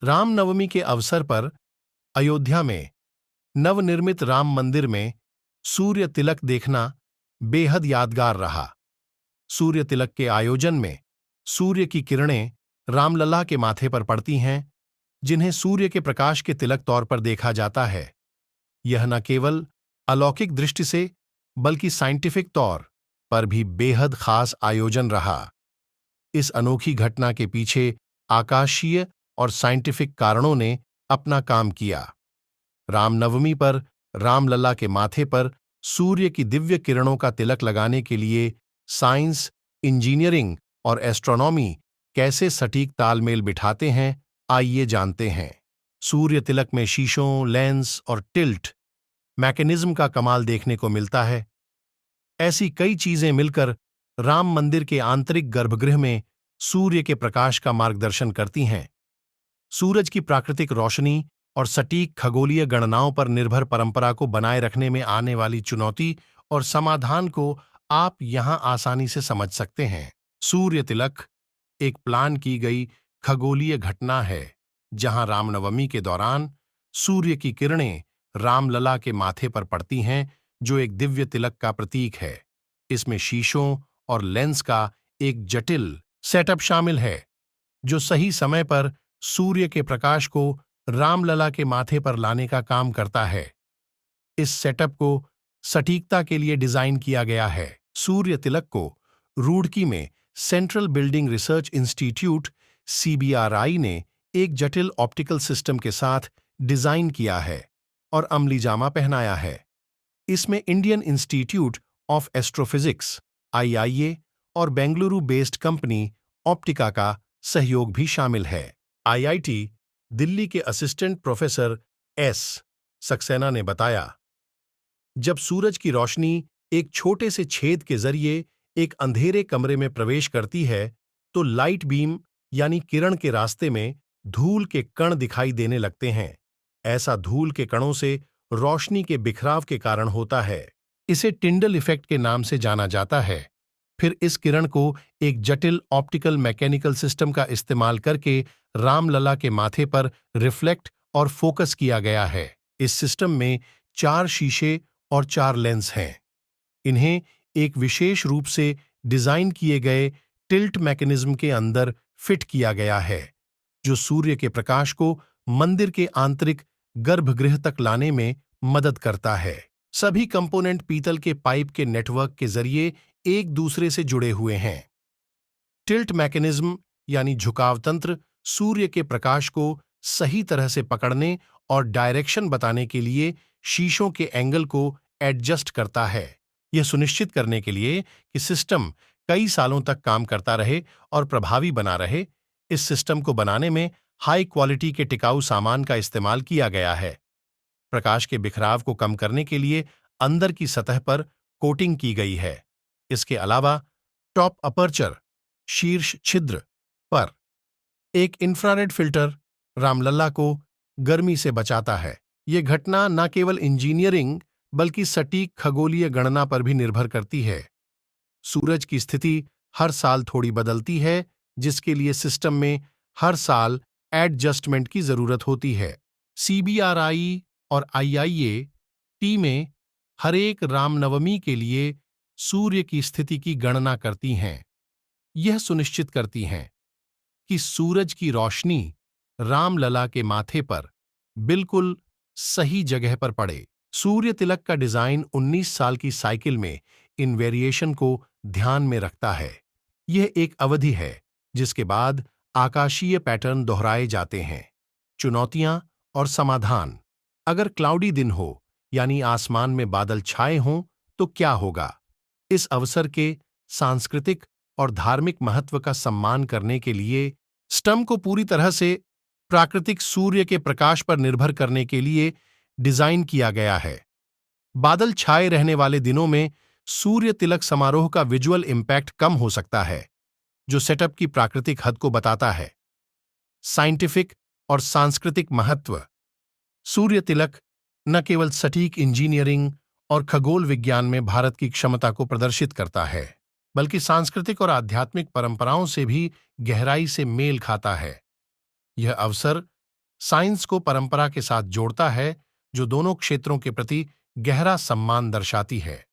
रामनवमी के अवसर पर अयोध्या में नवनिर्मित राम मंदिर में सूर्य तिलक देखना बेहद यादगार रहा। सूर्य तिलक के आयोजन में सूर्य की किरणें रामलला के माथे पर पड़ती हैं, जिन्हें सूर्य के प्रकाश के तिलक तौर पर देखा जाता है। यह न केवल अलौकिक दृष्टि से बल्कि साइंटिफिक तौर पर भी बेहद खास आयोजन रहा। इस अनोखी घटना के पीछे आकाशीय और साइंटिफिक कारणों ने अपना काम किया। रामनवमी पर रामलला के माथे पर सूर्य की दिव्य किरणों का तिलक लगाने के लिए साइंस, इंजीनियरिंग और एस्ट्रोनॉमी कैसे सटीक तालमेल बिठाते हैं, आइए जानते हैं। सूर्य तिलक में शीशों, लेंस और टिल्ट मैकेनिज्म का कमाल देखने को मिलता है। ऐसी कई चीजें मिलकर राम मंदिर के आंतरिक गर्भगृह में सूर्य के प्रकाश का मार्गदर्शन करती हैं। सूरज की प्राकृतिक रोशनी और सटीक खगोलीय गणनाओं पर निर्भर परंपरा को बनाए रखने में आने वाली चुनौती और समाधान को आप यहां आसानी से समझ सकते हैं। सूर्य तिलक एक प्लान की गई खगोलीय घटना है, जहां रामनवमी के दौरान सूर्य की किरणें रामलला के माथे पर पड़ती हैं, जो एक दिव्य तिलक का प्रतीक है। इसमें शीशों और लेंस का एक जटिल सेटअप शामिल है, जो सही समय पर सूर्य के प्रकाश को रामलला के माथे पर लाने का काम करता है। इस सेटअप को सटीकता के लिए डिजाइन किया गया है। सूर्य तिलक को रुड़की में central building research institute (CBRI) ने एक जटिल ऑप्टिकल सिस्टम के साथ डिजाइन किया है और अमली जामा पहनाया है। इसमें Indian institute of astrophysics (IIA) और बेंगलुरु बेस्ड कंपनी ऑप्टिका का सहयोग भी शामिल है। IIT दिल्ली के असिस्टेंट प्रोफेसर S. सक्सेना ने बताया, जब सूरज की रोशनी एक छोटे से छेद के जरिए एक अंधेरे कमरे में प्रवेश करती है, तो लाइट बीम यानी किरण के रास्ते में धूल के कण दिखाई देने लगते हैं। ऐसा धूल के कणों से रोशनी के बिखराव के कारण होता है। इसे टिंडल इफेक्ट के नाम से जाना जाता है। फिर इस किरण को एक जटिल ऑप्टिकल मैकेनिकल सिस्टम का इस्तेमाल करके रामलला के माथे पर रिफ्लेक्ट और फोकस किया गया है। इस सिस्टम में 4 शीशे और 4 लेंस हैं। इन्हें एक विशेष रूप से डिजाइन किए गए टिल्ट मैकेनिज्म के अंदर फिट किया गया है, जो सूर्य के प्रकाश को मंदिर के आंतरिक गर्भगृह तक लाने में मदद करता है। सभी कंपोनेंट पीतल के पाइप के नेटवर्क के जरिए एक दूसरे से जुड़े हुए हैं। टिल्ट मैकेनिज्म यानी झुकाव तंत्र सूर्य के प्रकाश को सही तरह से पकड़ने और डायरेक्शन बताने के लिए शीशों के एंगल को एडजस्ट करता है। यह सुनिश्चित करने के लिए कि सिस्टम कई सालों तक काम करता रहे और प्रभावी बना रहे, इस सिस्टम को बनाने में हाई क्वालिटी के टिकाऊ सामान का इस्तेमाल किया गया है। प्रकाश के बिखराव को कम करने के लिए अंदर की सतह पर कोटिंग की गई है। इसके अलावा टॉप अपर्चर शीर्ष छिद्र पर एक इंफ्रारेड फिल्टर रामलला को गर्मी से बचाता है। यह घटना न केवल इंजीनियरिंग बल्कि सटीक खगोलीय गणना पर भी निर्भर करती है। सूरज की स्थिति हर साल थोड़ी बदलती है, जिसके लिए सिस्टम में हर साल एडजस्टमेंट की जरूरत होती है। CBRI और IIA टीमें हर एक रामनवमी के लिए सूर्य की स्थिति की गणना करती हैं। यह सुनिश्चित करती हैं कि सूरज की रोशनी रामलला के माथे पर बिल्कुल सही जगह पर पड़े। सूर्य तिलक का डिजाइन 19 साल की साइकिल में इन वेरिएशन को ध्यान में रखता है। यह एक अवधि है जिसके बाद आकाशीय पैटर्न दोहराए जाते हैं। चुनौतियां और समाधान। अगर क्लाउडी दिन हो यानी आसमान में बादल छाए हों, तो क्या होगा? इस अवसर के सांस्कृतिक और धार्मिक महत्व का सम्मान करने के लिए स्टम को पूरी तरह से प्राकृतिक सूर्य के प्रकाश पर निर्भर करने के लिए डिजाइन किया गया है। बादल छाए रहने वाले दिनों में सूर्य तिलक समारोह का विजुअल इंपैक्ट कम हो सकता है, जो सेटअप की प्राकृतिक हद को बताता है। साइंटिफिक और सांस्कृतिक महत्व। सूर्य तिलक न केवल सटीक इंजीनियरिंग और खगोल विज्ञान में भारत की क्षमता को प्रदर्शित करता है, बल्कि सांस्कृतिक और आध्यात्मिक परंपराओं से भी गहराई से मेल खाता है। यह अवसर साइंस को परंपरा के साथ जोड़ता है, जो दोनों क्षेत्रों के प्रति गहरा सम्मान दर्शाती है।